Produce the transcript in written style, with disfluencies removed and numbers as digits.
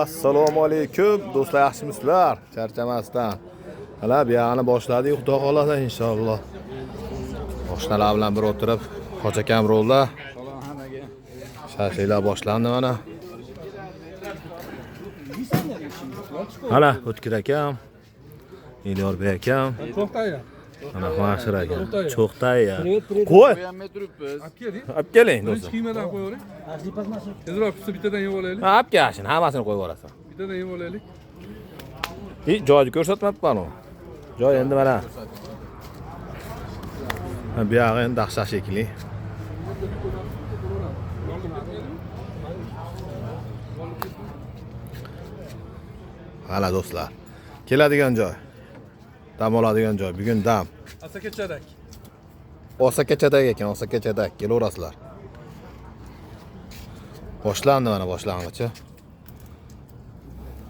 Assalomu alaykum do'stlar, yaxshimisizlar? Charchamasdan. Hala bu yerni boshladik, xudo xolasa inshaalloh. Oshnalar bilan bir o'tirib, Hoji akam rolda. Shashliklar boshlandi mana. Hala O'tkir akam, Elyorbek akam. To'xtaya. Mana Mashir akam. Cho'xtaya. Qo'y. Olib keling Birinchi do'stlar. kiymadan qo'yavering. Tezroq pishsa bittadan yeb olaylik. Ha, olib kelsin, hammasini qo'yib yuborasan. Bittadan yeb olaylik. Joyni ko'rsatmabman u. Joy endi mana. Bu yog'i endi dahshat shekilli. Hala do'stlar. Keladigan joy. Dam oladigan joy. Bugun dam. Asakachadak. Osakachadak ekan, Osakachadak. Kelaverasizlar. Boshlandi mana boshlang'ichi.